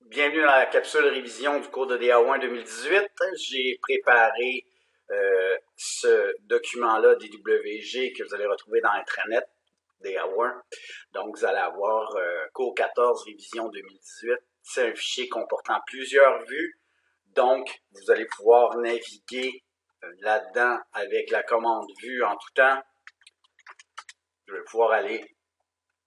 Bienvenue dans la capsule révision du cours de DA1 2018. J'ai préparé ce document-là DWG que vous allez retrouver dans l'intranet DA1. Donc, vous allez avoir cours 14 révision 2018. C'est un fichier comportant plusieurs vues. Donc, vous allez pouvoir naviguer là-dedans avec la commande vue en tout temps. Je vais pouvoir aller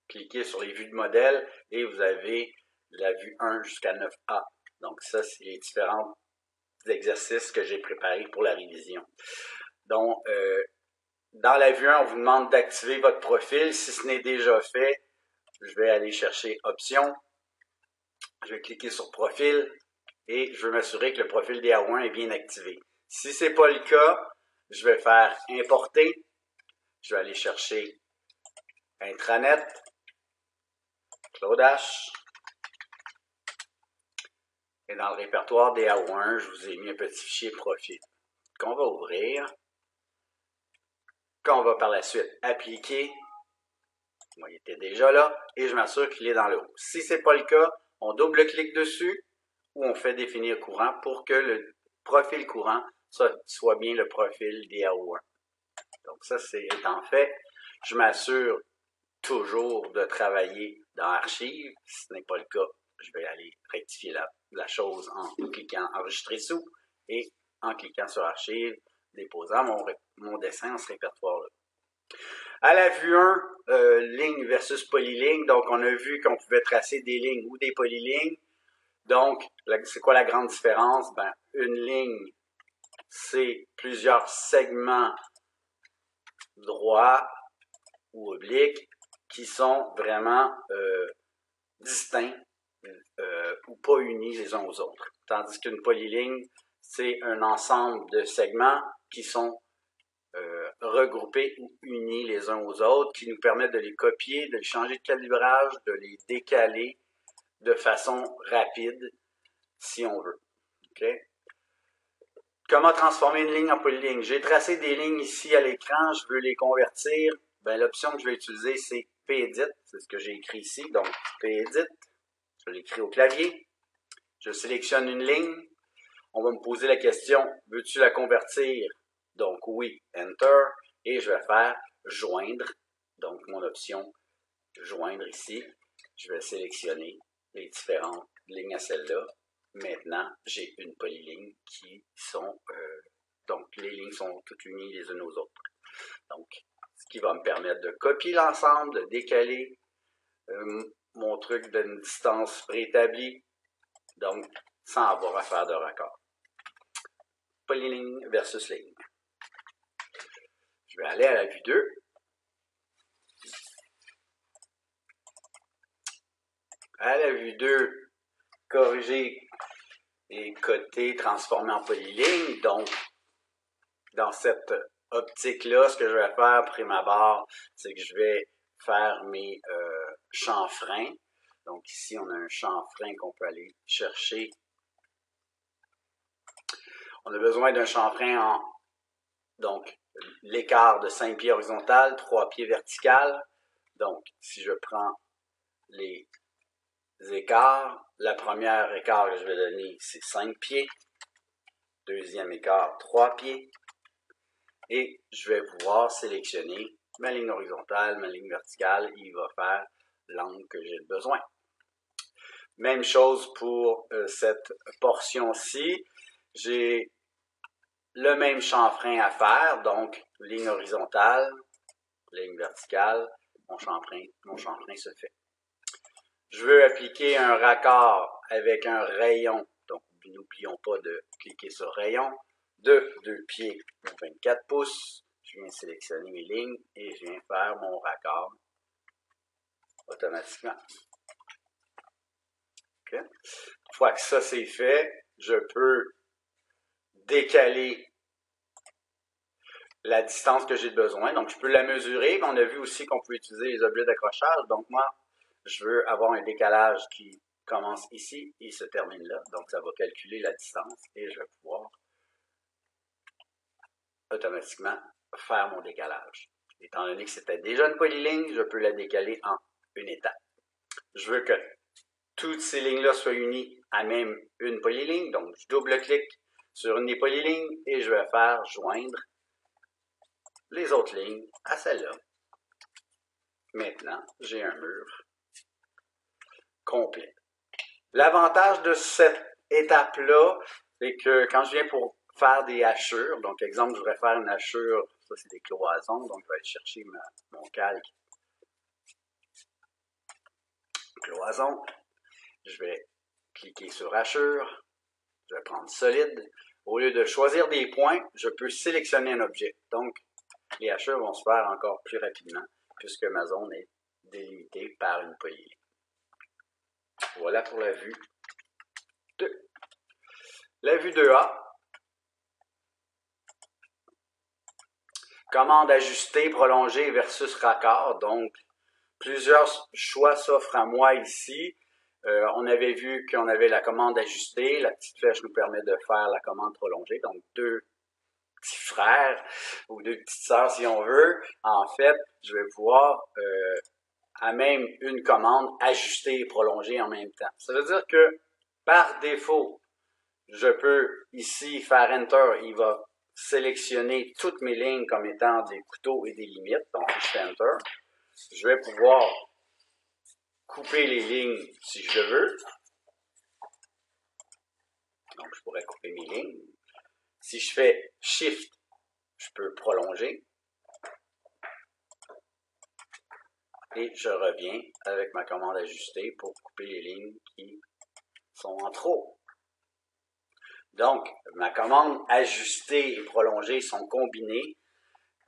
cliquer sur les vues de modèle et vous avez la vue 1 jusqu'à 9A. Donc ça, c'est les différents exercices que j'ai préparés pour la révision. Donc, dans la vue 1, on vous demande d'activer votre profil. Si ce n'est déjà fait, je vais aller chercher Options. Je vais cliquer sur Profil et je veux m'assurer que le profil DA1 est bien activé. Si ce n'est pas le cas, je vais faire Importer. Je vais aller chercher Intranet, Claude H. Et dans le répertoire DA1, je vous ai mis un petit fichier profil qu'on va ouvrir, qu'on va par la suite appliquer. Moi, il était déjà là et je m'assure qu'il est dans le haut. Si ce n'est pas le cas, on double-clique dessus ou on fait définir courant pour que le profil courant soit bien le profil DA1. Donc ça, c'est étant fait. Je m'assure toujours de travailler dans Archives. Si ce n'est pas le cas, je vais aller rectifier la chose en cliquant Enregistrer sous et en cliquant sur Archives, déposant mon dessin dans ce répertoire-là. À la vue 1, ligne versus polyligne, donc on a vu qu'on pouvait tracer des lignes ou des polylignes. Donc, c'est quoi la grande différence? Ben, une ligne, c'est plusieurs segments droits ou obliques qui sont vraiment distincts ou pas unis les uns aux autres. Tandis qu'une polyligne, c'est un ensemble de segments qui sont regroupés ou unis les uns aux autres, qui nous permettent de les copier, de les changer de calibrage, de les décaler de façon rapide, si on veut. Okay? Comment transformer une ligne en polyligne? J'ai tracé des lignes ici à l'écran, je veux les convertir. Ben, l'option que je vais utiliser, c'est Pedit, c'est ce que j'ai écrit ici. Donc, Pedit, je l'écris au clavier. Je sélectionne une ligne. On va me poser la question, veux-tu la convertir? Donc, oui, Enter. Et je vais faire joindre. Donc, mon option joindre ici. Je vais sélectionner les différentes lignes à celle-là. Maintenant, j'ai une polyligne qui sont... donc, les lignes sont toutes unies les unes aux autres. Donc, ce qui va me permettre de copier l'ensemble, de décaler mon truc d'une distance préétablie. Donc, sans avoir à faire de raccord. Polyligne versus ligne. Je vais aller à la vue 2. À la vue 2, corriger et coter, transformer en polyligne. Donc, dans cette optique-là, ce que je vais faire, prime abord, c'est que je vais faire mes chanfreins. Donc, ici, on a un chanfrein qu'on peut aller chercher. On a besoin d'un chanfrein en, donc, l'écart de 5 pieds horizontal, 3 pieds vertical. Donc, si je prends les écarts, la première écart que je vais donner, c'est 5 pieds. Deuxième écart, 3 pieds. Et je vais pouvoir sélectionner ma ligne horizontale, ma ligne verticale, et il va faire l'angle que j'ai besoin. Même chose pour cette portion-ci. J'ai le même chanfrein à faire, donc ligne horizontale, ligne verticale, mon chanfrein se fait. Je veux appliquer un raccord avec un rayon, donc n'oublions pas de cliquer sur rayon, de 2 pieds 24 pouces. Je viens sélectionner mes lignes et je viens faire mon raccord automatiquement. Okay. Une fois que ça c'est fait, je peux décaler la distance que j'ai besoin. Donc, je peux la mesurer. On a vu aussi qu'on peut utiliser les objets d'accrochage. Donc, moi, je veux avoir un décalage qui commence ici et se termine là. Donc, ça va calculer la distance et je vais pouvoir automatiquement faire mon décalage. Étant donné que c'était déjà une polyligne, je peux la décaler en une étape. Je veux que toutes ces lignes-là soient unies à même une polyligne. Donc, je double-clique sur une des polylignes et je vais faire joindre les autres lignes à celle-là. Maintenant, j'ai un mur complet. L'avantage de cette étape-là, c'est que quand je viens pour faire des hachures, donc exemple, je voudrais faire une hachure, ça c'est des cloisons, donc je vais aller chercher mon calque. Cloison, je vais cliquer sur hachure, je vais prendre solide. Au lieu de choisir des points, je peux sélectionner un objet. Donc, les hachures vont se faire encore plus rapidement puisque ma zone est délimitée par une polyligne. Voilà pour la vue 2. La vue 2A. Commande ajuster, prolonger versus raccord. Donc, plusieurs choix s'offrent à moi ici. On avait vu qu'on avait la commande ajuster. La petite flèche nous permet de faire la commande prolonger. Donc, deux petits frères ou deux petites sœurs si on veut. En fait, je vais pouvoir à même une commande ajuster et prolonger en même temps. Ça veut dire que par défaut, je peux ici faire Enter. Il va sélectionner toutes mes lignes comme étant des couteaux et des limites. Donc, je fais Enter. Je vais pouvoir couper les lignes si je le veux. Donc, je pourrais couper mes lignes. Si je fais Shift, je peux prolonger. Et je reviens avec ma commande ajustée pour couper les lignes qui sont en trop. Donc, ma commande ajustée et prolongée sont combinées.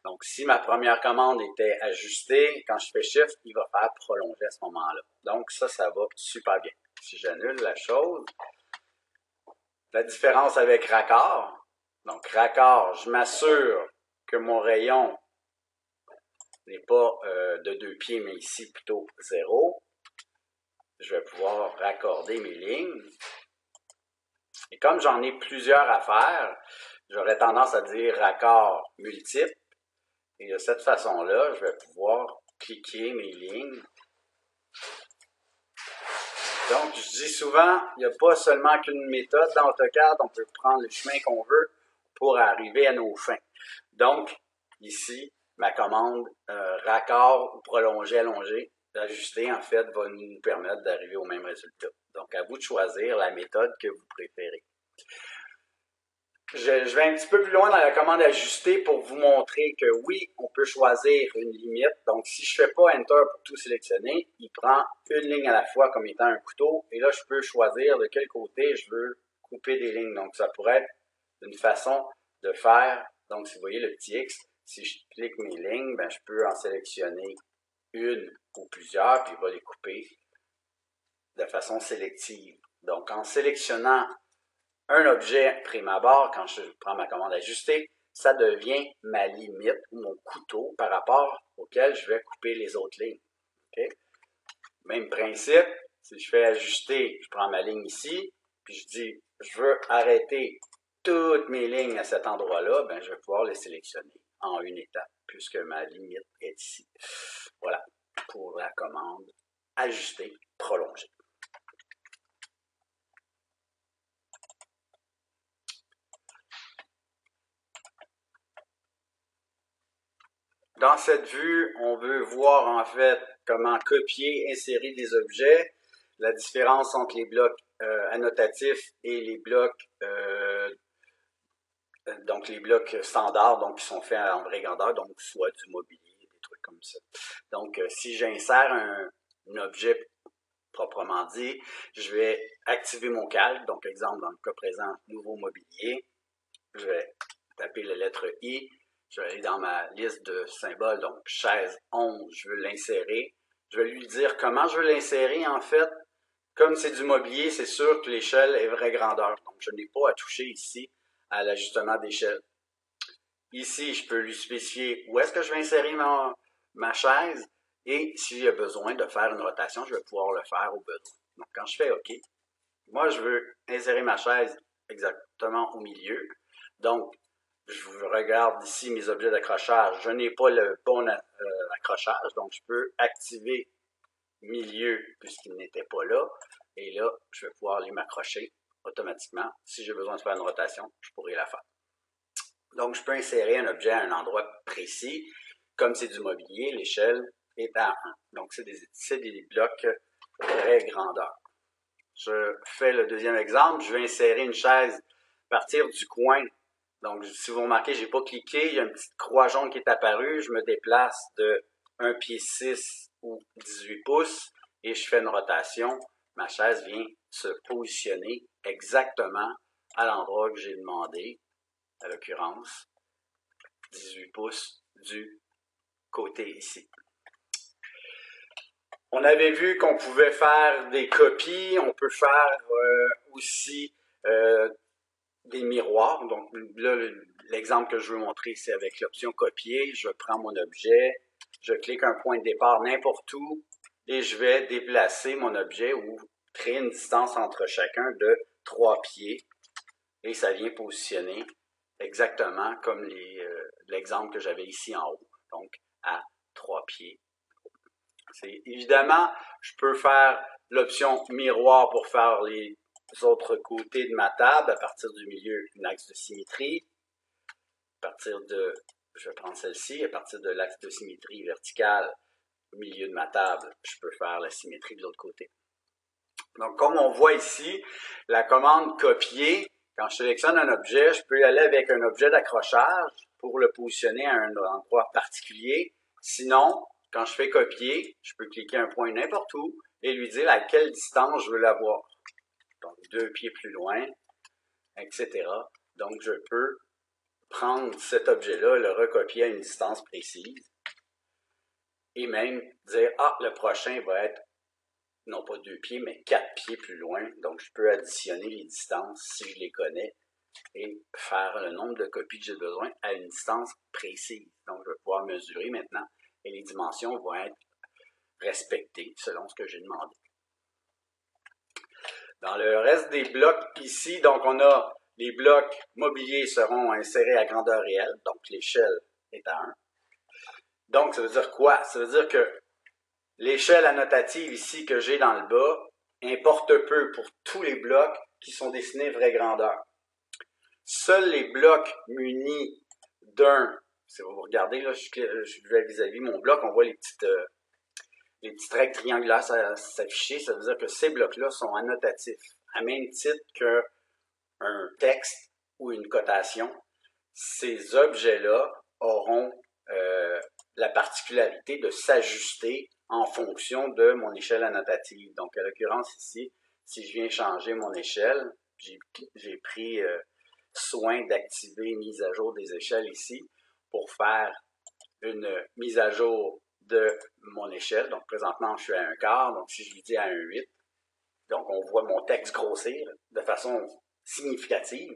Donc, si ma première commande était ajustée, quand je fais Shift, il va faire prolonger à ce moment-là. Donc, ça va super bien. Si j'annule la chose, la différence avec raccord, donc raccord, je m'assure que mon rayon n'est pas de 2 pieds, mais ici plutôt 0. Je vais pouvoir raccorder mes lignes. Et comme j'en ai plusieurs à faire, j'aurais tendance à dire raccord multiple. Et de cette façon-là, je vais pouvoir cliquer mes lignes. Donc, je dis souvent, il n'y a pas seulement qu'une méthode dans AutoCAD, on peut prendre le chemin qu'on veut pour arriver à nos fins. Donc, ici, ma commande raccord ou prolonger, allonger, d'ajuster, en fait, va nous permettre d'arriver au même résultat. Donc, à vous de choisir la méthode que vous préférez. Je vais un petit peu plus loin dans la commande ajuster pour vous montrer que oui, on peut choisir une limite. Donc, si je ne fais pas Enter pour tout sélectionner, il prend une ligne à la fois comme étant un couteau. Et là, je peux choisir de quel côté je veux couper des lignes. Donc, ça pourrait être une façon de faire. Donc, si vous voyez le petit X, si je clique mes lignes, ben, je peux en sélectionner une ou plusieurs, puis il va les couper de façon sélective. Donc, en sélectionnant un objet prime abord, quand je prends ma commande ajuster, ça devient ma limite ou mon couteau par rapport auquel je vais couper les autres lignes. Okay? Même principe, si je fais ajuster, je prends ma ligne ici, puis je dis, je veux arrêter toutes mes lignes à cet endroit-là, ben, je vais pouvoir les sélectionner en une étape, puisque ma limite est ici. Voilà, pour la commande ajuster, prolonger. Dans cette vue, on veut voir en fait comment copier, insérer des objets, la différence entre les blocs annotatifs et les blocs standards, donc qui sont faits en vraie grandeur, donc soit du mobilier, des trucs comme ça. Donc, si j'insère un objet proprement dit, je vais activer mon calque, donc exemple dans le cas présent, nouveau mobilier, je vais taper la lettre I, je vais aller dans ma liste de symboles, donc chaise 11, je veux l'insérer. Je vais lui dire comment je veux l'insérer en fait. Comme c'est du mobilier, c'est sûr que l'échelle est vraie grandeur. Donc, je n'ai pas à toucher ici à l'ajustement d'échelle. Ici, je peux lui spécifier où est-ce que je vais insérer ma chaise et s'il y a besoin de faire une rotation, je vais pouvoir le faire au besoin. Donc, quand je fais OK, moi, je veux insérer ma chaise exactement au milieu. Donc, je regarde ici mes objets d'accrochage. Je n'ai pas le bon accrochage, donc je peux activer milieu puisqu'il n'était pas là. Et là, je vais pouvoir les m'accrocher automatiquement. Si j'ai besoin de faire une rotation, je pourrai la faire. Donc, je peux insérer un objet à un endroit précis. Comme c'est du mobilier, l'échelle est à 1. Donc, c'est des blocs très grandeur. Je fais le deuxième exemple. Je vais insérer une chaise à partir du coin. Donc, si vous remarquez, je n'ai pas cliqué. Il y a une petite croix jaune qui est apparue. Je me déplace de 1 pied 6 ou 18 pouces et je fais une rotation. Ma chaise vient se positionner exactement à l'endroit que j'ai demandé, à l'occurrence 18 pouces du côté ici. On avait vu qu'on pouvait faire des copies, on peut faire aussi des miroirs. Donc là, l'exemple que je veux montrer, c'est avec l'option copier. Je prends mon objet, je clique un point de départ n'importe où et je vais déplacer mon objet ou créer une distance entre chacun de 3 pieds et ça vient positionner exactement comme l'exemple que j'avais ici en haut, donc à 3 pieds. Évidemment, je peux faire l'option miroir pour faire les autres côtés de ma table à partir du milieu, un axe de symétrie. À partir de, je vais prendre celle-ci, à partir de l'axe de symétrie verticale au milieu de ma table, je peux faire la symétrie de l'autre côté. Donc, comme on voit ici, la commande copier, quand je sélectionne un objet, je peux y aller avec un objet d'accrochage pour le positionner à un endroit particulier. Sinon, quand je fais copier, je peux cliquer un point n'importe où et lui dire à quelle distance je veux l'avoir. Donc, 2 pieds plus loin, etc. Donc, je peux prendre cet objet-là, le recopier à une distance précise et même dire, ah, le prochain va être non pas 2 pieds, mais 4 pieds plus loin. Donc, je peux additionner les distances si je les connais et faire le nombre de copies que j'ai besoin à une distance précise. Donc, je vais pouvoir mesurer maintenant et les dimensions vont être respectées selon ce que j'ai demandé. Dans le reste des blocs ici, donc on a les blocs mobiliers seront insérés à grandeur réelle, donc l'échelle est à 1. Donc, ça veut dire quoi? Ça veut dire que l'échelle annotative ici que j'ai dans le bas importe peu pour tous les blocs qui sont dessinés vraie grandeur. Seuls les blocs munis d'un, si vous regardez, là, je vais vis-à-vis mon bloc, on voit les petites règles triangulaires s'afficher, ça veut dire que ces blocs-là sont annotatifs, à même titre qu'un texte ou une cotation. Ces objets-là auront la particularité de s'ajuster en fonction de mon échelle annotative. Donc, à l'occurrence ici, si je viens changer mon échelle, j'ai pris soin d'activer mise à jour des échelles ici pour faire une mise à jour de mon échelle. Donc, présentement, je suis à 1/4. Donc, si je lui dis à 1/8, donc on voit mon texte grossir de façon significative.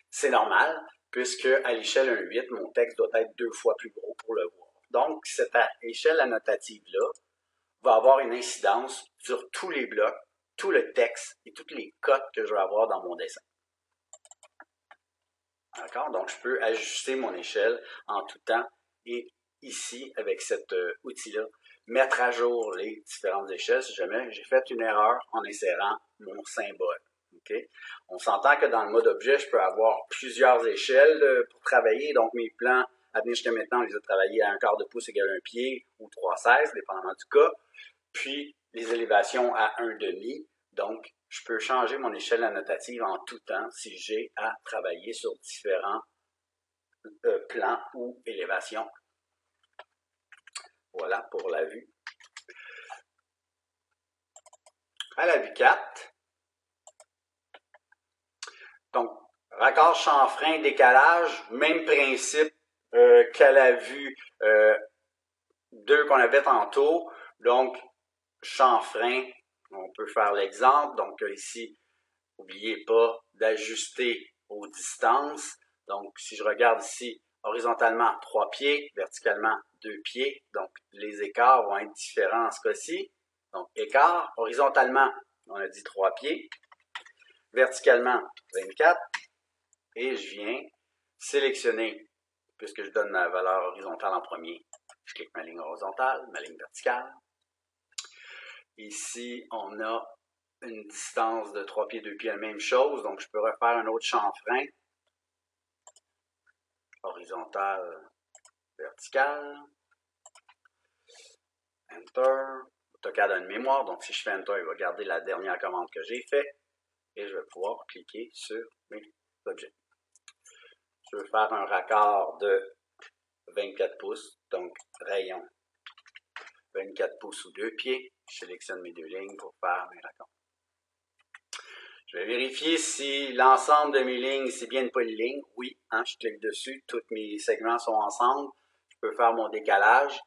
C'est normal, puisque à l'échelle 1/8, mon texte doit être 2 fois plus gros pour le voir. Donc, cette échelle annotative-là va avoir une incidence sur tous les blocs, tout le texte et toutes les cotes que je vais avoir dans mon dessin. D'accord? Donc, je peux ajuster mon échelle en tout temps et ici, avec cet outil-là, mettre à jour les différentes échelles si jamais j'ai fait une erreur en insérant mon symbole. Okay? On s'entend que dans le mode objet, je peux avoir plusieurs échelles pour travailler. Donc, mes plans à venir jusqu'à maintenant, on les a travaillés à 1/4 de pouce égale 1 pied ou 3/16, dépendamment du cas. Puis, les élévations à 1/2. Donc, je peux changer mon échelle annotative en tout temps si j'ai à travailler sur différents plans ou élévations. Voilà pour la vue. À la vue 4, donc, raccord, chanfrein, décalage, même principe qu'à la vue 2 qu'on avait tantôt. Donc, chanfrein, on peut faire l'exemple. Donc, ici, n'oubliez pas d'ajuster aux distances. Donc, si je regarde ici, horizontalement 3 pieds, verticalement 2 pieds. Donc, les écarts vont être différents en ce cas-ci. Donc, écart, horizontalement, on a dit 3 pieds. Verticalement, 24. Et je viens sélectionner, puisque je donne ma valeur horizontale en premier, je clique ma ligne horizontale, ma ligne verticale. Ici, on a une distance de 3 pieds, 2 pieds, la même chose. Donc, je peux refaire un autre chanfrein. Horizontal, vertical. Enter. AutoCAD a une mémoire, donc si je fais Enter, il va garder la dernière commande que j'ai faite. Et je vais pouvoir cliquer sur mes objets. Je veux faire un raccord de 24 pouces, donc rayon 24 pouces ou 2 pieds. Je sélectionne mes deux lignes pour faire mes raccords. Je vais vérifier si l'ensemble de mes lignes, c'est bien une polyligne. Oui, hein, je clique dessus, tous mes segments sont ensemble. Je peux faire mon décalage.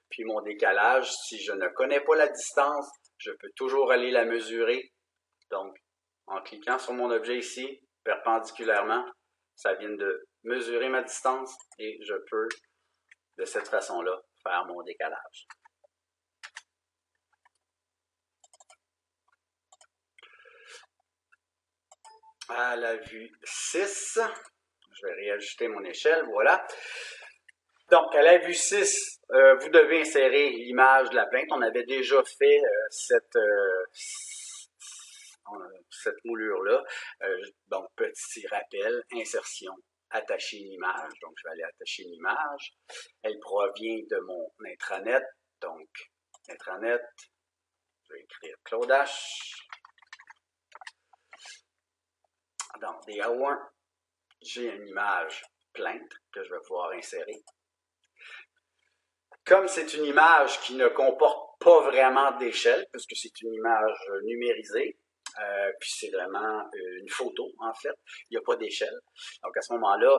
Puis mon décalage, si je ne connais pas la distance, je peux toujours aller la mesurer. Donc, en cliquant sur mon objet ici, perpendiculairement, ça vient de mesurer ma distance et je peux, de cette façon-là, faire mon décalage. À la vue 6, je vais réajuster mon échelle, voilà. Donc, à la vue 6, vous devez insérer l'image de la plainte. On avait déjà fait cette moulure-là. Donc, petit rappel, insertion, attacher une image. Donc, je vais aller attacher une image. Elle provient de mon intranet. Donc, intranet, je vais écrire Claude H. Dans DA1, j'ai une image plainte que je vais pouvoir insérer. Comme c'est une image qui ne comporte pas vraiment d'échelle, puisque c'est une image numérisée, puis c'est vraiment une photo, en fait, il n'y a pas d'échelle. Donc, à ce moment-là,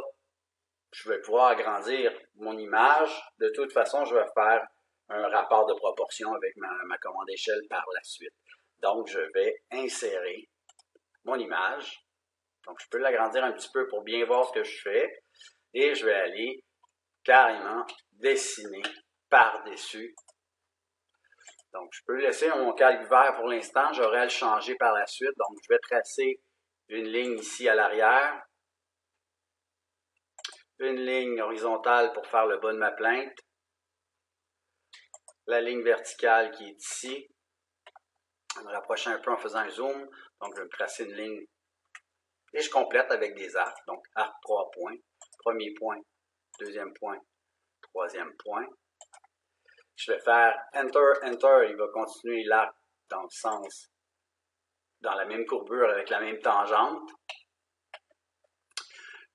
je vais pouvoir agrandir mon image. De toute façon, je vais faire un rapport de proportion avec ma commande échelle par la suite. Donc, je vais insérer mon image. Donc, je peux l'agrandir un petit peu pour bien voir ce que je fais. Et je vais aller carrément dessiner par-dessus. Donc, je peux laisser mon calque vert pour l'instant. J'aurai à le changer par la suite. Donc, je vais tracer une ligne ici à l'arrière. Une ligne horizontale pour faire le bas de ma plainte. La ligne verticale qui est ici. Je vais me rapprocher un peu en faisant un zoom. Donc, je vais me tracer une ligne. Et je complète avec des arcs. Donc, arc 3 points. Premier point, deuxième point, troisième point. Je vais faire Enter, Enter. Il va continuer l'arc dans le sens, dans la même courbure avec la même tangente.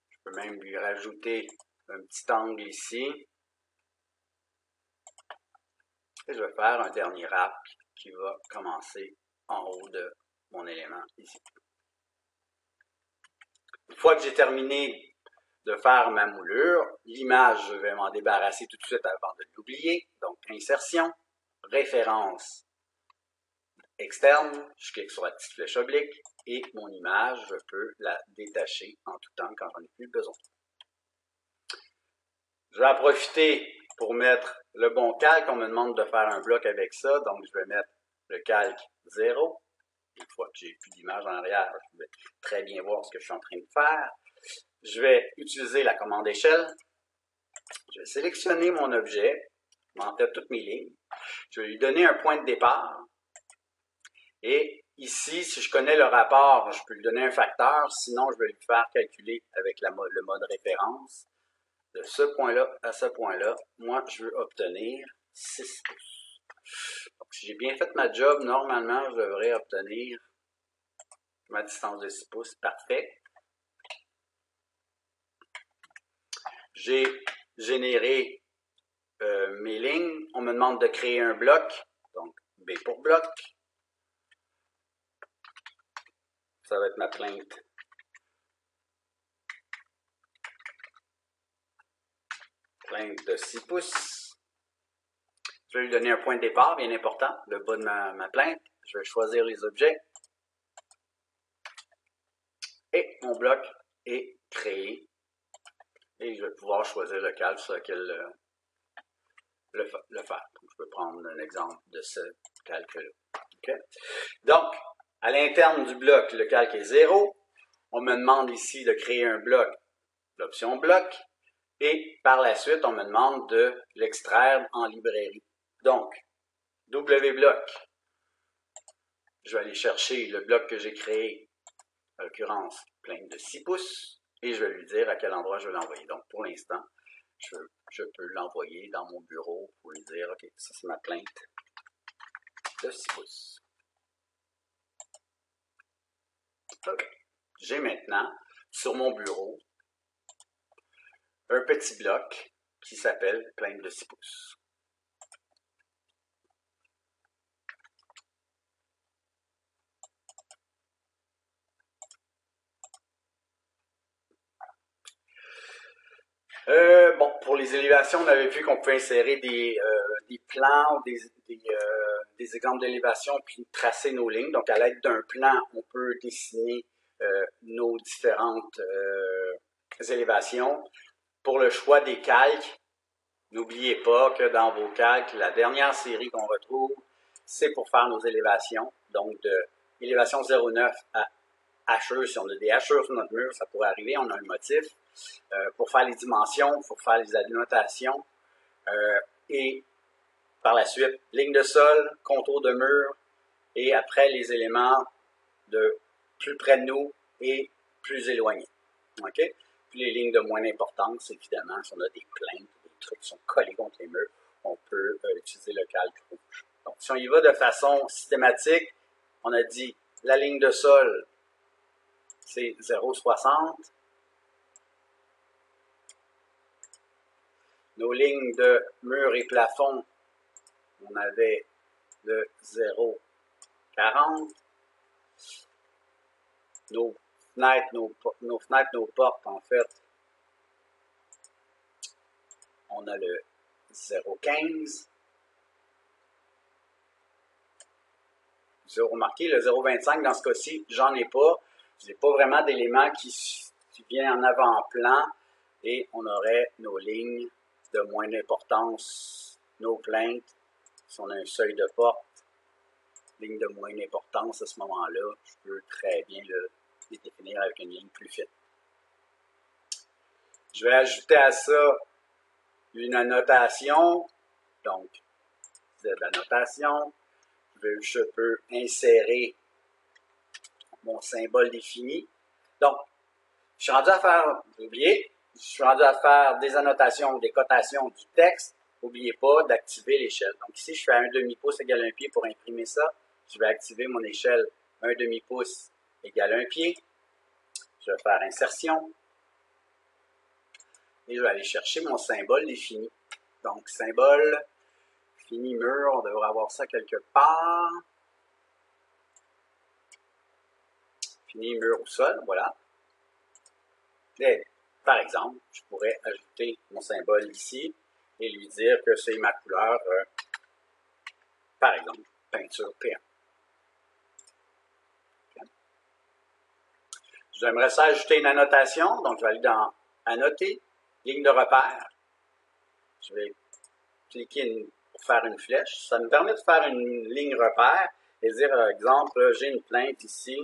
Je peux même lui rajouter un petit angle ici. Et je vais faire un dernier arc qui va commencer en haut de mon élément ici. Une fois que j'ai terminé de faire ma moulure, l'image, je vais m'en débarrasser tout de suite avant de l'oublier. Donc, insertion, référence externe, je clique sur la petite flèche oblique et mon image, je peux la détacher en tout temps quand j'en ai plus besoin. Je vais en profiter pour mettre le bon calque. On me demande de faire un bloc avec ça, donc je vais mettre le calque 0. Une fois que j'ai plus d'image en arrière, je vais très bien voir ce que je suis en train de faire. Je vais utiliser la commande échelle. Je vais sélectionner mon objet, en tête toutes mes lignes. Je vais lui donner un point de départ. Et ici, si je connais le rapport, je peux lui donner un facteur. Sinon, je vais lui faire calculer avec le mode référence. De ce point-là à ce point-là, moi, je veux obtenir 6 pouces. Donc, si j'ai bien fait ma job, normalement, je devrais obtenir ma distance de 6 pouces. Parfait. J'ai généré mes lignes. On me demande de créer un bloc. Donc, B pour bloc. Ça va être ma plainte. Plainte de 6 pouces. Je vais lui donner un point de départ, bien important, le bas de ma plainte. Je vais choisir les objets. Et mon bloc est créé. Et je vais pouvoir choisir le calque sur lequel le faire. Donc, je peux prendre un exemple de ce calque-là. Okay? Donc, à l'interne du bloc, le calque est 0. On me demande ici de créer un bloc, l'option bloc. Et par la suite, on me demande de l'extraire en librairie. Donc, W-bloc. je vais aller chercher le bloc que j'ai créé, en l'occurrence, plainte de 6 pouces, et je vais lui dire à quel endroit je vais l'envoyer. Donc, pour l'instant, je peux l'envoyer dans mon bureau pour lui dire, OK, ça c'est ma plainte de 6 pouces. OK. J'ai maintenant, sur mon bureau, un petit bloc qui s'appelle plainte de 6 pouces. Bon, pour les élévations, on avait vu qu'on pouvait insérer des plans, des exemples d'élévation, puis tracer nos lignes. Donc, à l'aide d'un plan, on peut dessiner nos différentes élévations. Pour le choix des calques, n'oubliez pas que dans vos calques, la dernière série qu'on retrouve, c'est pour faire nos élévations. Donc, de élévation 0,9 à hachures. Si on a des hachures sur notre mur, ça pourrait arriver, on a un motif. Pour faire les dimensions, pour faire les annotations. Et par la suite, ligne de sol, contour de mur, et après les éléments de plus près de nous et plus éloignés. OK? Puis les lignes de moins d'importance, évidemment, si on a des plaintes, des trucs qui sont collés contre les murs, on peut utiliser le calque rouge. Donc, si on y va de façon systématique, on a dit la ligne de sol, c'est 0,60. Nos lignes de mur et plafond, on avait le 0,40. Nos fenêtres, nos portes, en fait, on a le 0,15. Vous avez remarqué, le 0,25, dans ce cas-ci, j'en ai pas. Je n'ai pas vraiment d'éléments qui viennent en avant-plan. Et on aurait nos lignes de moins d'importance, nos plaintes. Si on a un seuil de porte, ligne de moins d'importance, à ce moment-là, je peux très bien les définir avec une ligne plus fine. Je vais ajouter à ça une annotation. Donc, c'est de l'annotation. Je peux insérer mon symbole défini. Donc, je suis rendu à faire, oubliez, je suis rendu à faire des annotations, des cotations du texte. N'oubliez pas d'activer l'échelle. Donc ici, je fais 1/2 pouce égale 1 pied pour imprimer ça. Je vais activer mon échelle 1/2 pouce égale 1 pied. Je vais faire insertion. Et je vais aller chercher mon symbole défini. Donc, symbole, fini mur, on devrait avoir ça quelque part. Fini mur au sol, voilà. Et, par exemple, je pourrais ajouter mon symbole ici et lui dire que c'est ma couleur, par exemple, peinture P1. Okay. J'aimerais ça ajouter une annotation, donc je vais aller dans Annoter, ligne de repère. Je vais cliquer pour faire une flèche. Ça me permet de faire une ligne repère et dire, par exemple, j'ai une plainte ici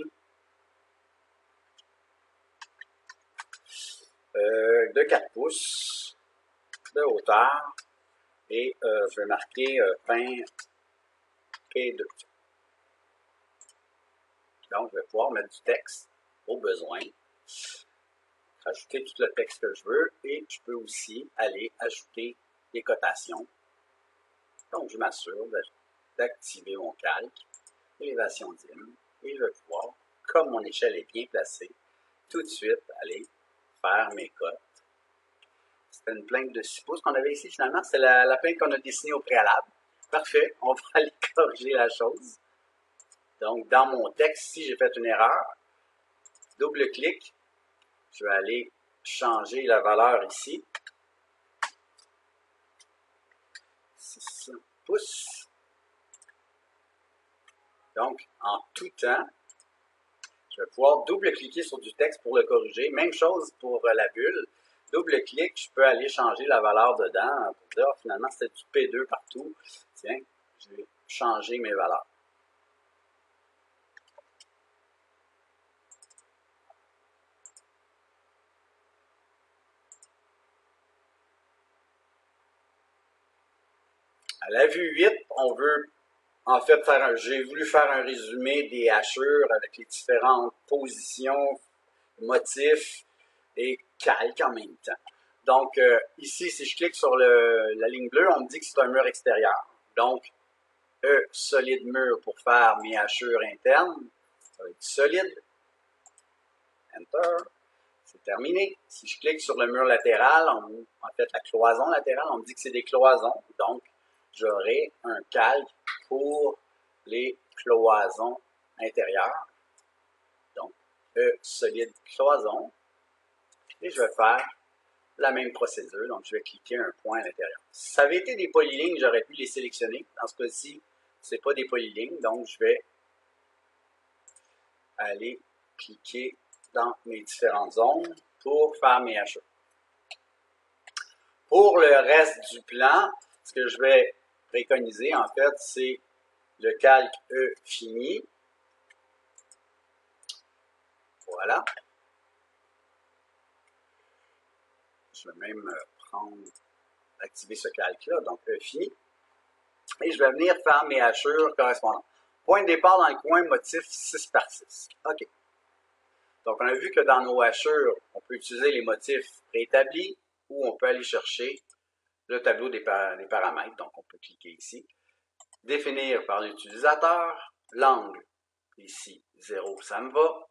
de 4 pouces de hauteur et je vais marquer peint P2. Donc, je vais pouvoir mettre du texte au besoin, ajouter tout le texte que je veux et je peux aussi aller ajouter des cotations. Donc, je m'assure d'activer mon calque, élévation dim, et je vais pouvoir, comme mon échelle est bien placée, tout de suite aller faire mes cotes. C'était une plainte de 6 pouces qu'on avait ici finalement, c'est la plainte qu'on a dessinée au préalable. Parfait, on va aller corriger la chose. Donc, dans mon texte, si j'ai fait une erreur, double-clic, je vais aller changer la valeur ici. 6 pouces. Donc, en tout temps, je vais pouvoir double-cliquer sur du texte pour le corriger. Même chose pour la bulle. Double-clic, je peux aller changer la valeur dedans. Pour dire, finalement, c'était du P2 partout. Tiens, je vais changer mes valeurs. À la vue 8, on veut en fait, j'ai voulu faire un résumé des hachures avec les différentes positions, motifs et calques en même temps. Donc, ici, si je clique sur la ligne bleue, on me dit que c'est un mur extérieur. Donc, solide mur pour faire mes hachures internes. Ça va être solide. Enter. C'est terminé. Si je clique sur le mur latéral, en fait, la cloison latérale, on me dit que c'est des cloisons. Donc, j'aurai un calque pour les cloisons intérieures. Donc, solide cloison. Et je vais faire la même procédure. Donc, je vais cliquer un point à l'intérieur. Si ça avait été des polylignes, j'aurais pu les sélectionner. Dans ce cas-ci, ce n'est pas des polylignes. Donc, je vais aller cliquer dans mes différentes zones pour faire mes hachures. Pour le reste du plan, ce que je vais préconiser, en fait, c'est le calque E fini. Voilà. Je vais même activer ce calque-là, donc E fini. Et je vais venir faire mes hachures correspondantes. Point de départ dans le coin, motif 6 par 6. OK. Donc, on a vu que dans nos hachures, on peut utiliser les motifs préétablis ou on peut aller chercher le tableau des paramètres. Donc, on peut cliquer ici. Définir par l'utilisateur. L'angle, ici, 0, ça me va.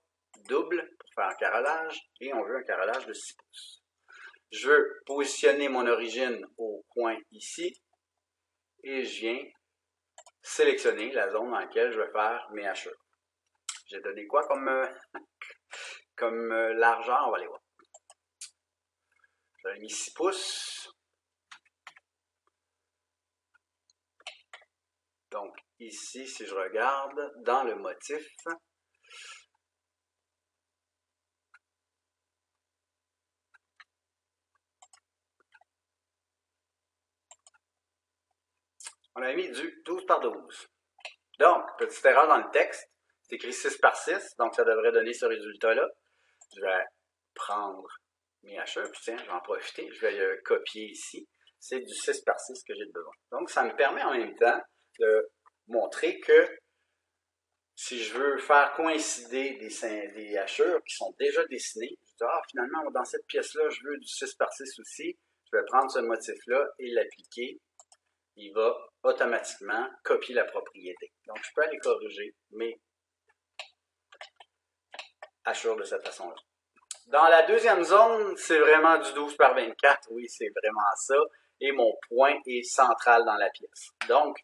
Double pour faire un carrelage. Et on veut un carrelage de 6 pouces. Je veux positionner mon origine au coin ici. Et je viens sélectionner la zone dans laquelle je vais faire mes hachures. J'ai donné quoi comme largeur? On va aller voir. J'avais mis 6 pouces. Donc, ici, si je regarde dans le motif, on a mis du 12 par 12. Donc, petite erreur dans le texte, c'est écrit 6 par 6, donc ça devrait donner ce résultat-là. Je vais prendre mes hachures, puis tiens, je vais en profiter, je vais le copier ici. C'est du 6 par 6 que j'ai besoin. Donc, ça me permet en même temps de montrer que si je veux faire coïncider des hachures qui sont déjà dessinées, je dis, finalement, dans cette pièce-là, je veux du 6 par 6 aussi. Je vais prendre ce motif-là et l'appliquer. Il va automatiquement copier la propriété. Donc, je peux aller corriger mes hachures de cette façon-là. Dans la deuxième zone, c'est vraiment du 12 par 24. Oui, c'est vraiment ça. Et mon point est central dans la pièce. Donc,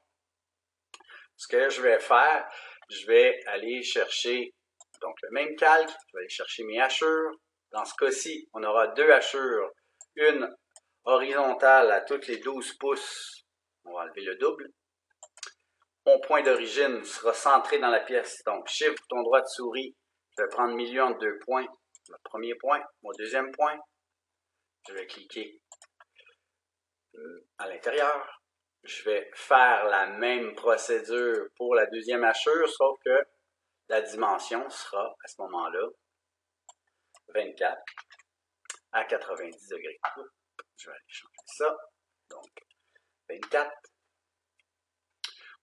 ce que je vais faire, je vais aller chercher donc le même calque. Je vais aller chercher mes hachures. Dans ce cas-ci, on aura deux hachures. Une horizontale à toutes les 12 pouces. On va enlever le double. Mon point d'origine sera centré dans la pièce. Donc, Shift, bouton droit de souris, je vais prendre milieu entre deux points. Le premier point, mon deuxième point. Je vais cliquer à l'intérieur. Je vais faire la même procédure pour la deuxième hachure, sauf que la dimension sera, à ce moment-là, 24 à 90 degrés. Je vais aller changer ça. Donc, 24.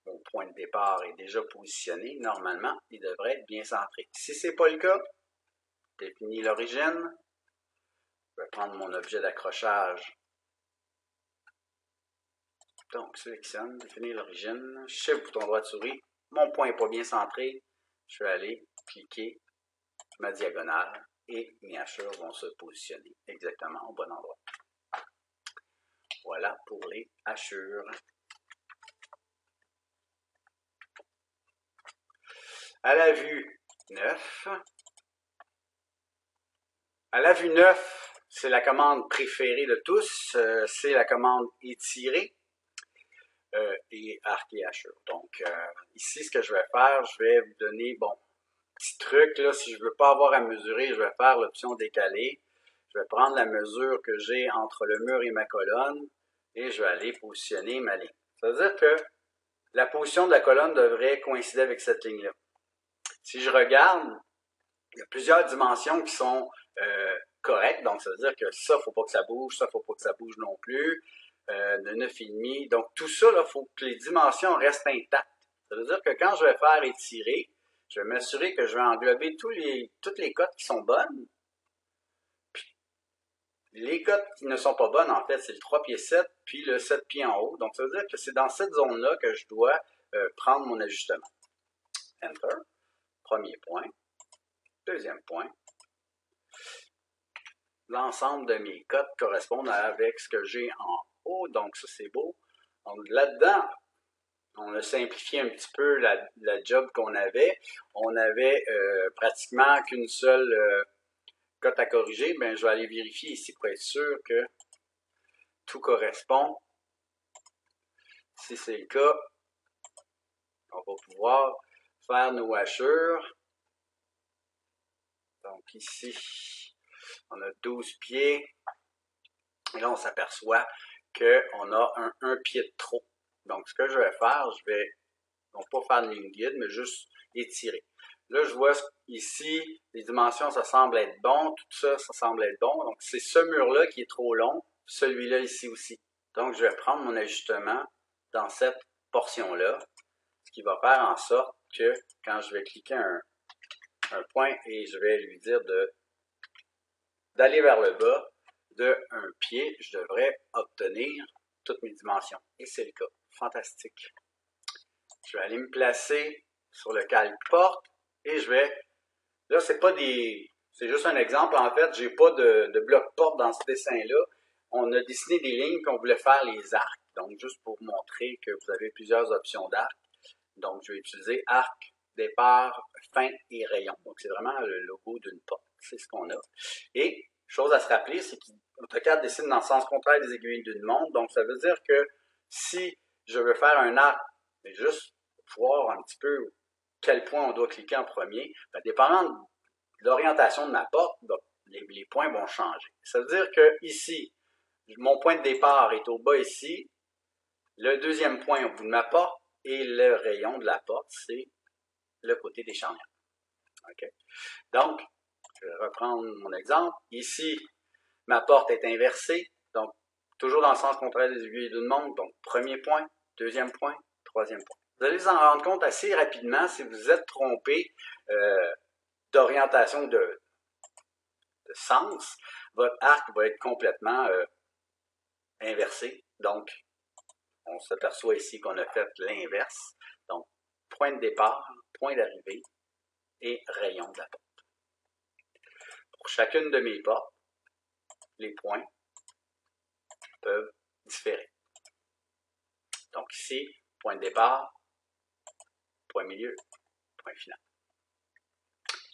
Mon point de départ est déjà positionné. Normalement, il devrait être bien centré. Si ce n'est pas le cas, définis l'origine. Je vais prendre mon objet d'accrochage. Donc, sélectionne, définir l'origine. Shift, bouton droit de souris. Mon point n'est pas bien centré. Je vais aller cliquer ma diagonale et mes hachures vont se positionner exactement au bon endroit. Voilà pour les hachures. À la vue 9. À la vue 9, c'est la commande préférée de tous. C'est la commande étirer et arc et hachure. Donc, ici, ce que je vais faire, je vais vous donner, petit truc, là, si je ne veux pas avoir à mesurer, je vais faire l'option décaler. Je vais prendre la mesure que j'ai entre le mur et ma colonne et je vais aller positionner ma ligne. Ça veut dire que la position de la colonne devrait coïncider avec cette ligne-là. Si je regarde, il y a plusieurs dimensions qui sont correctes. Donc, ça veut dire que ça, il ne faut pas que ça bouge, ça, il ne faut pas que ça bouge non plus. De 9,5. Donc, tout ça, il faut que les dimensions restent intactes. Ça veut dire que quand je vais faire étirer, je vais m'assurer que je vais englober toutes les cotes qui sont bonnes. Puis, les cotes qui ne sont pas bonnes, en fait, c'est le 3 pieds 7, puis le 7 pieds en haut. Donc, ça veut dire que c'est dans cette zone-là que je dois prendre mon ajustement. Enter. Premier point. Deuxième point. L'ensemble de mes cotes correspondent avec ce que j'ai en haut. Donc, ça, c'est beau. Là-dedans, on a simplifié un petit peu la job qu'on avait. On avait pratiquement qu'une seule cote à corriger. Bien, je vais aller vérifier ici pour être sûr que tout correspond. Si c'est le cas, on va pouvoir faire nos hachures. Donc ici, on a 12 pieds. Et là, on s'aperçoit qu'on a un pied de trop. Donc, ce que je vais faire, je vais non pas faire de ligne guide, mais juste étirer. Là, je vois ici, les dimensions, ça semble être bon. Tout ça, ça semble être bon. Donc, c'est ce mur-là qui est trop long. Celui-là ici aussi. Donc, je vais prendre mon ajustement dans cette portion-là, ce qui va faire en sorte que quand je vais cliquer un point et je vais lui dire d'aller vers le bas de un pied, je devrais obtenir toutes mes dimensions. Et c'est le cas. Fantastique. Je vais aller me placer sur le calque porte et je vais... Là, c'est pas des... C'est juste un exemple. En fait, j'ai pas de bloc porte dans ce dessin-là. On a dessiné des lignes qu'on voulait faire les arcs. Donc, juste pour montrer que vous avez plusieurs options d'arc. Donc, je vais utiliser arc, départ, fin et rayon. Donc, c'est vraiment le logo d'une porte. C'est ce qu'on a. Et, chose à se rappeler, c'est qu'AutoCAD dessine dans le sens contraire des aiguilles d'une montre. Donc, ça veut dire que si je veux faire un arc, mais juste voir un petit peu quel point on doit cliquer en premier, bien, dépendant de l'orientation de ma porte, les points vont changer. Ça veut dire que ici, mon point de départ est au bas ici, le deuxième point au bout de ma porte, et le rayon de la porte, c'est le côté des charnières. Okay? Donc, je vais reprendre mon exemple. Ici, ma porte est inversée, donc toujours dans le sens contraire des aiguilles d'une montre. Donc, premier point, deuxième point, troisième point. Vous allez vous en rendre compte assez rapidement si vous êtes trompé d'orientation de sens. Votre arc va être complètement inversé. Donc, on s'aperçoit ici qu'on a fait l'inverse. Donc, point de départ, point d'arrivée et rayon de la porte. Pour chacune de mes portes, les points peuvent différer. Donc ici, point de départ, point milieu, point final.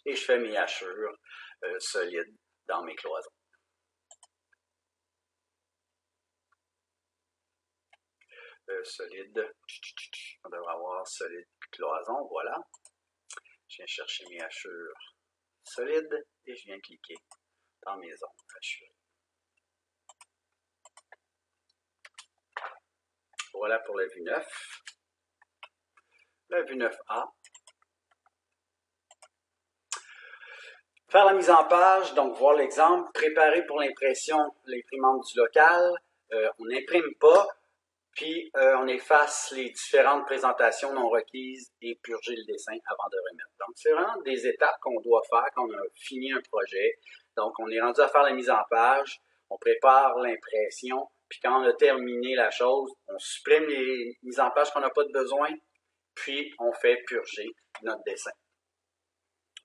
Et je fais mes hachures solides dans mes cloisons. Solide, on devrait avoir solide cloison, voilà. Je viens chercher mes hachures solides et je viens cliquer dans mes zones hachures. Voilà pour la vue 9. La vue 9A. Faire la mise en page, donc voir l'exemple, préparer pour l'impression l'imprimante du local. On n'imprime pas, puis on efface les différentes présentations non requises et purger le dessin avant de remettre. Donc, c'est vraiment des étapes qu'on doit faire quand on a fini un projet. Donc, on est rendu à faire la mise en page, on prépare l'impression, puis quand on a terminé la chose, on supprime les mises en page qu'on n'a pas de besoin, puis on fait purger notre dessin.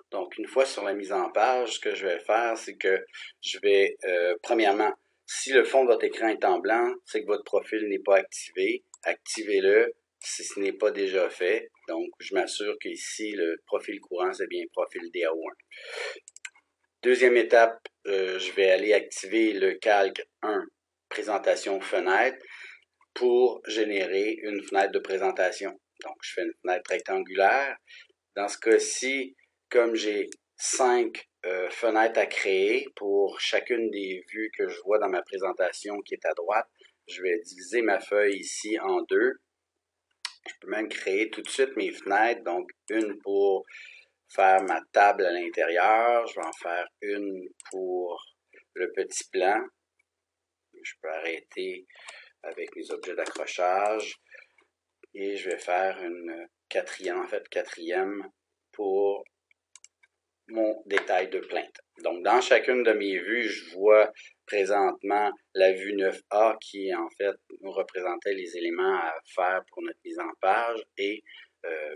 Donc, une fois sur la mise en page, ce que je vais faire, c'est que je vais, premièrement, si le fond de votre écran est en blanc, c'est que votre profil n'est pas activé. Activez-le si ce n'est pas déjà fait. Donc, je m'assure qu'ici, le profil courant, c'est bien profil DA1. Deuxième étape, je vais aller activer le calque 1, présentation fenêtre, pour générer une fenêtre de présentation. Donc, je fais une fenêtre rectangulaire. Dans ce cas-ci, comme j'ai 5 fenêtres à créer pour chacune des vues que je vois dans ma présentation qui est à droite, je vais diviser ma feuille ici en deux. Je peux même créer tout de suite mes fenêtres, donc une pour faire ma table à l'intérieur, je vais en faire une pour le petit plan. Je peux arrêter avec mes objets d'accrochage et je vais faire une quatrième pour mon détail de plainte. Donc, dans chacune de mes vues, je vois présentement la vue 9A qui, en fait, nous représentait les éléments à faire pour notre mise en page et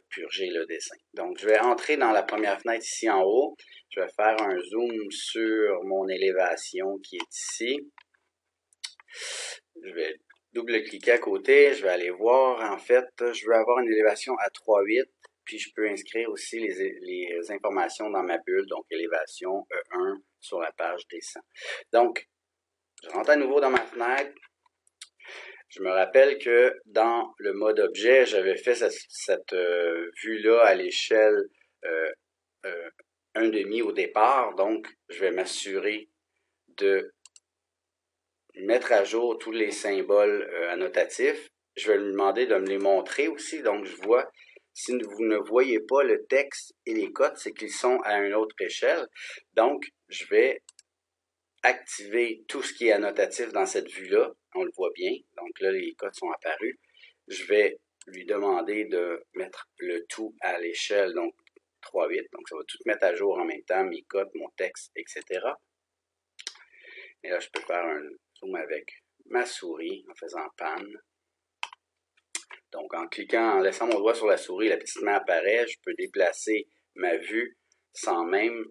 purger le dessin. Donc, je vais entrer dans la première fenêtre ici en haut. Je vais faire un zoom sur mon élévation qui est ici. Je vais double-cliquer à côté. Je vais aller voir, en fait, je veux avoir une élévation à 3,8. Puis je peux inscrire aussi les informations dans ma bulle, donc élévation E1 sur la page descend. Donc, je rentre à nouveau dans ma fenêtre. Je me rappelle que dans le mode objet, j'avais fait cette vue-là à l'échelle 1,5 au départ. Donc, je vais m'assurer de mettre à jour tous les symboles annotatifs. Je vais lui demander de me les montrer aussi. Donc, je vois. Si vous ne voyez pas le texte et les codes, c'est qu'ils sont à une autre échelle. Donc, je vais activer tout ce qui est annotatif dans cette vue-là. On le voit bien. Donc là, les codes sont apparus. Je vais lui demander de mettre le tout à l'échelle, donc 3,8. Donc, ça va tout mettre à jour en même temps, mes codes, mon texte, etc. Et là, je peux faire un zoom avec ma souris en faisant pan. Donc, en cliquant, en laissant mon doigt sur la souris, la petite main apparaît. Je peux déplacer ma vue sans même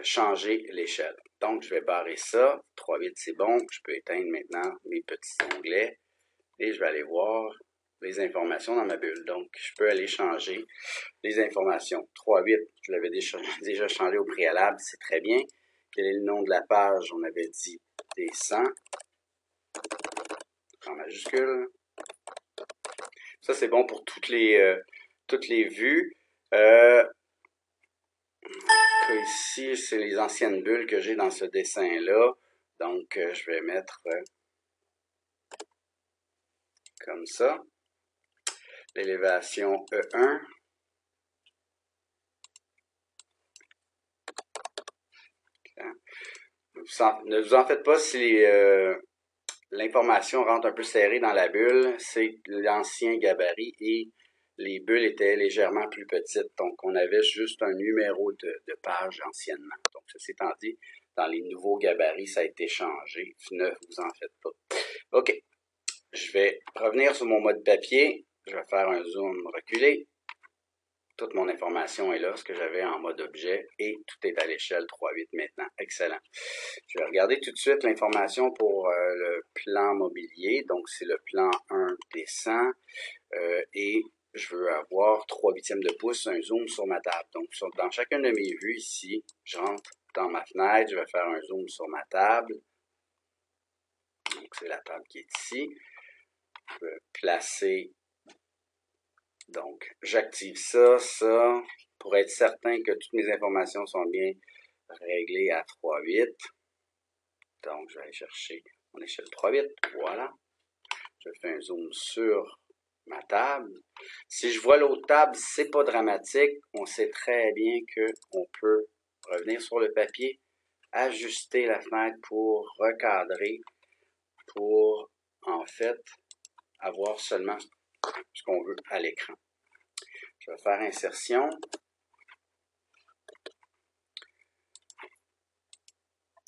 changer l'échelle. Donc, je vais barrer ça. 3,8, c'est bon. Je peux éteindre maintenant mes petits onglets. Et je vais aller voir les informations dans ma bulle. Donc, je peux aller changer les informations. 3,8, je l'avais déjà changé au préalable. C'est très bien. Quel est le nom de la page? On avait dit descend. En majuscule. Ça, c'est bon pour toutes les vues. Ici, c'est les anciennes bulles que j'ai dans ce dessin-là. Donc, je vais mettre comme ça. L'élévation E1. Ne vous en faites pas si l'information rentre un peu serrée dans la bulle. C'est l'ancien gabarit et les bulles étaient légèrement plus petites. Donc, on avait juste un numéro de page anciennement. Donc, ceci étant dit, dans les nouveaux gabarits, ça a été changé. Ne vous en faites pas. OK. Je vais revenir sur mon mode papier. Je vais faire un zoom reculé. Toute mon information est là, ce que j'avais en mode objet, et tout est à l'échelle 3,8 maintenant. Excellent. Je vais regarder tout de suite l'information pour le plan mobilier. Donc, c'est le plan 1 descend. Et je veux avoir 3/8 de pouce, un zoom sur ma table. Donc, dans chacune de mes vues ici, je rentre dans ma fenêtre, je vais faire un zoom sur ma table. Donc, c'est la table qui est ici. Je vais placer. Donc, j'active ça, pour être certain que toutes mes informations sont bien réglées à 3,8. Donc, je vais aller chercher mon échelle 3,8. Voilà. Je fais un zoom sur ma table. Si je vois l'autre table, c'est pas dramatique. On sait très bien qu'on peut revenir sur le papier, ajuster la fenêtre pour recadrer, pour en fait avoir seulement ce qu'on veut à l'écran. Je vais faire insertion.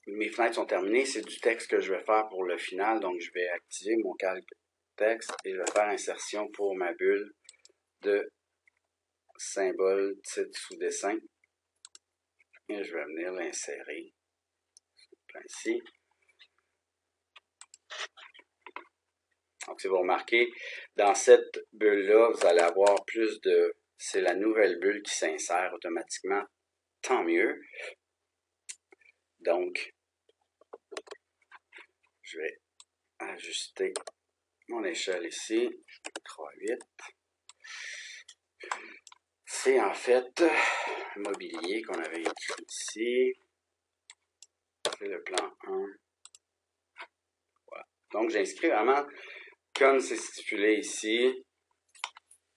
Mes fenêtres sont terminées. C'est du texte que je vais faire pour le final. Donc, je vais activer mon calque texte et je vais faire insertion pour ma bulle de symbole, titre, sous-dessin. Et je vais venir l'insérer ici. Donc, si vous remarquez, dans cette bulle-là, vous allez avoir plus de... C'est la nouvelle bulle qui s'insère automatiquement. Tant mieux. Donc, je vais ajuster mon échelle ici. 3,8. C'est en fait mobilier qu'on avait écrit ici. C'est le plan 1. Voilà. Donc, j'inscris vraiment, comme c'est stipulé ici,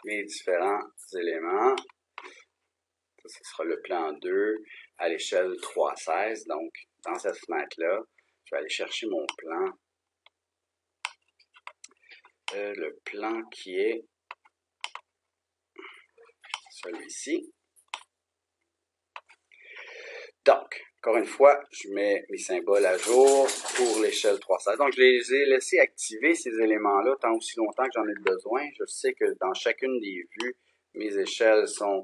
les différents éléments. Ça, ce sera le plan 2 à l'échelle 3,16. Donc, dans cette fenêtre-là, je vais aller chercher mon plan. Le plan qui est celui-ci. Donc, encore une fois, je mets mes symboles à jour pour l'échelle 316. Donc, je les ai laissés activer, ces éléments-là, tant aussi longtemps que j'en ai besoin. Je sais que dans chacune des vues, mes échelles sont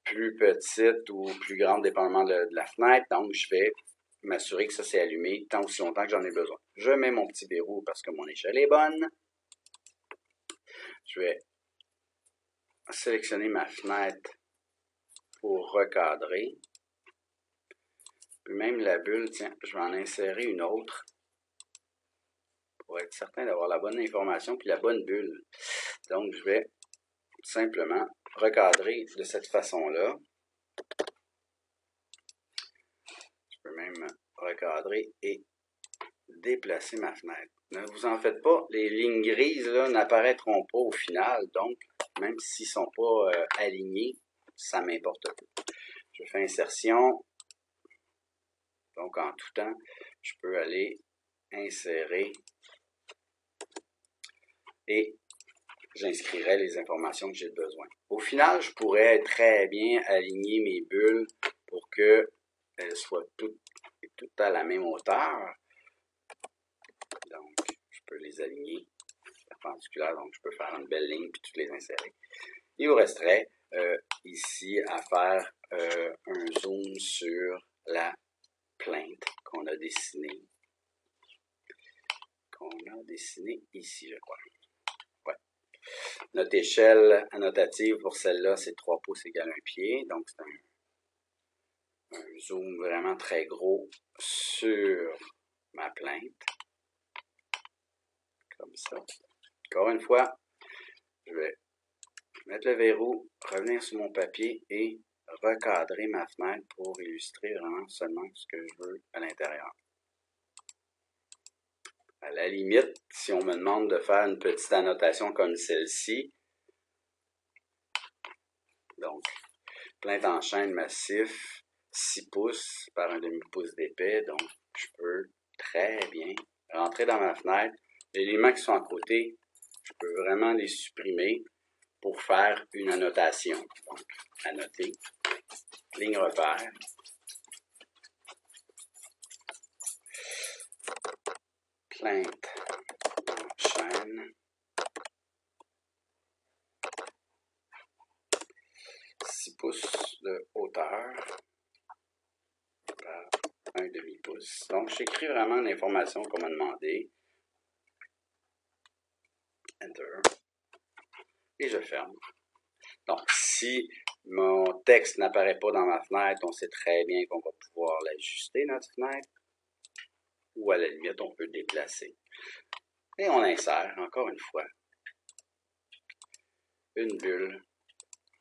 plus petites ou plus grandes, dépendamment de la fenêtre. Donc, je vais m'assurer que ça s'est allumé tant aussi longtemps que j'en ai besoin. Je mets mon petit verrou parce que mon échelle est bonne. Je vais sélectionner ma fenêtre pour recadrer. Puis même la bulle, tiens, je vais en insérer une autre pour être certain d'avoir la bonne information puis la bonne bulle. Donc, je vais simplement recadrer de cette façon-là. Je peux même recadrer et déplacer ma fenêtre. Ne vous en faites pas, les lignes grises là n'apparaîtront pas au final, donc même s'ils ne sont pas alignés, ça m'importe pas. Je fais insertion, donc en tout temps, je peux aller insérer et j'inscrirai les informations que j'ai besoin. Au final, je pourrais très bien aligner mes bulles pour qu'elles soient toutes à la même hauteur. Donc, je peux les aligner perpendiculaires, donc je peux faire une belle ligne puis toutes les insérer. Il vous resterait ici à faire un zoom sur la plainte qu'on a dessinée. Ici, je crois. Ouais. Notre échelle annotative pour celle-là, c'est 3 pouces égale 1 pied. Donc, c'est un zoom vraiment très gros sur ma plainte. Comme ça. Encore une fois, je vais mettre le verrou, revenir sur mon papier et recadrer ma fenêtre pour illustrer vraiment seulement ce que je veux à l'intérieur. À la limite, si on me demande de faire une petite annotation comme celle-ci, donc, plainte en chaîne massif, 6 pouces par un demi-pouce d'épais, donc je peux très bien rentrer dans ma fenêtre. Les éléments qui sont à côté, je peux vraiment les supprimer pour faire une annotation. Donc, annoter, ligne repère, plainte en chaîne, 6 pouces de hauteur par un demi-pouce. Donc, j'écris vraiment l'information qu'on m'a demandé. Enter. Et je ferme. Donc, si mon texte n'apparaît pas dans ma fenêtre, on sait très bien qu'on va pouvoir l'ajuster, notre fenêtre. Ou à la limite, on peut le déplacer. Et on insère, encore une fois, une bulle,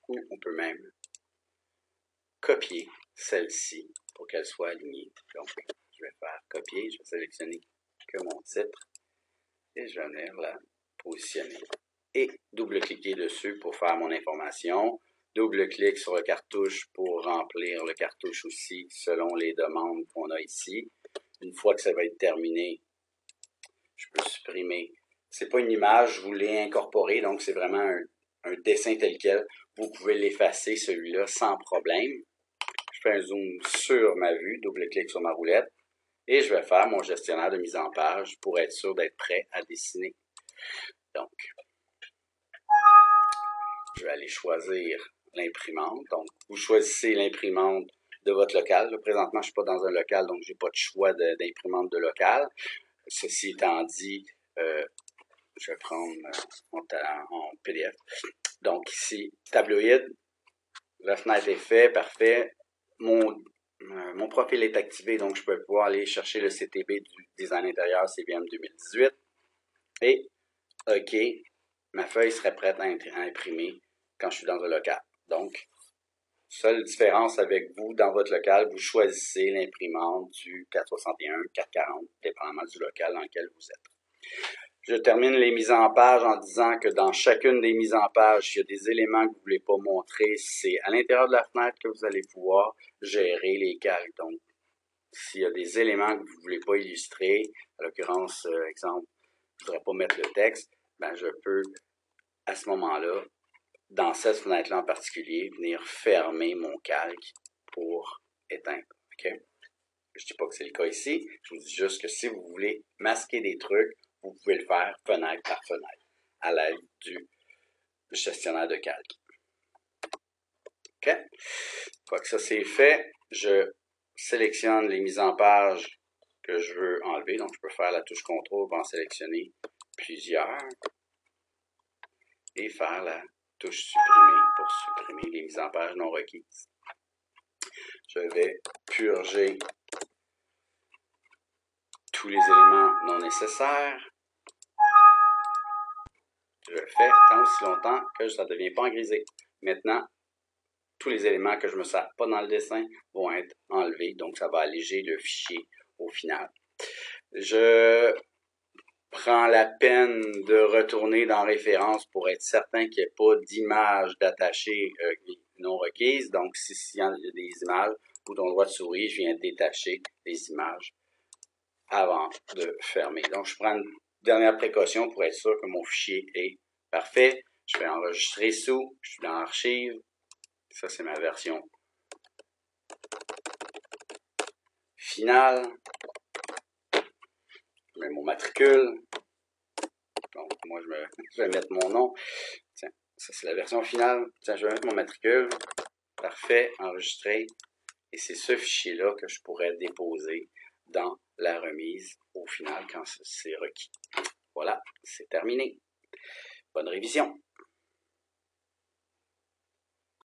ou on peut même copier celle-ci pour qu'elle soit alignée. Donc, je vais faire copier, je vais sélectionner que mon titre, et je vais venir la positionner. Et double-cliquer dessus pour faire mon information. Double-clic sur le cartouche pour remplir le cartouche aussi selon les demandes qu'on a ici. Une fois que ça va être terminé, je peux supprimer. C'est pas une image, je vous l'ai incorporé, donc c'est vraiment un dessin tel quel. Vous pouvez l'effacer, celui-là, sans problème. Je fais un zoom sur ma vue, double-clic sur ma roulette, et je vais faire mon gestionnaire de mise en page pour être sûr d'être prêt à dessiner. Donc, je vais aller choisir l'imprimante. Donc, vous choisissez l'imprimante de votre local. Là, présentement, je ne suis pas dans un local, donc je n'ai pas de choix d'imprimante de local. Ceci étant dit, je vais prendre en PDF. Donc ici, tabloïd, la fenêtre est faite, parfait. Mon profil est activé, donc je peux pouvoir aller chercher le CTB du design intérieur CBM 2018. Et, OK, ma feuille serait prête à imprimer quand je suis dans un local. Donc, seule différence avec vous, dans votre local, vous choisissez l'imprimante du 461, 440, dépendamment du local dans lequel vous êtes. Je termine les mises en page en disant que dans chacune des mises en page, il y a des éléments que vous ne voulez pas montrer. C'est à l'intérieur de la fenêtre que vous allez pouvoir gérer les calques. Donc, s'il y a des éléments que vous ne voulez pas illustrer, à l'occurrence, exemple, je ne voudrais pas mettre le texte, ben je peux, à ce moment-là, dans cette fenêtre-là en particulier, venir fermer mon calque pour éteindre. OK? Je ne dis pas que c'est le cas ici, je vous dis juste que si vous voulez masquer des trucs, vous pouvez le faire fenêtre par fenêtre à l'aide du gestionnaire de calque. OK? Une fois que ça c'est fait, je sélectionne les mises en page que je veux enlever. Donc, je peux faire la touche CTRL pour en sélectionner plusieurs et faire la touche supprimer pour supprimer les mises en page non requises. Je vais purger tous les éléments non nécessaires. Je le fais tant aussi longtemps que ça ne devient pas en grisé. Maintenant, tous les éléments que je ne me sers pas dans le dessin vont être enlevés, donc ça va alléger le fichier au final. Je prends la peine de retourner dans référence pour être certain qu'il n'y ait pas d'images d'attachées non requises. Donc, s'il y a des images, bouton droit de souris, je viens détacher les images avant de fermer. Donc, je prends une dernière précaution pour être sûr que mon fichier est parfait. Je vais enregistrer sous, je suis dans Archives. Ça, c'est ma version finale. Je mets mon matricule. Donc, moi, je vais mettre mon nom. Tiens, ça, c'est la version finale. Tiens, je vais mettre mon matricule. Parfait, enregistré. Et c'est ce fichier-là que je pourrais déposer dans la remise au final quand c'est requis. Voilà, c'est terminé. Bonne révision.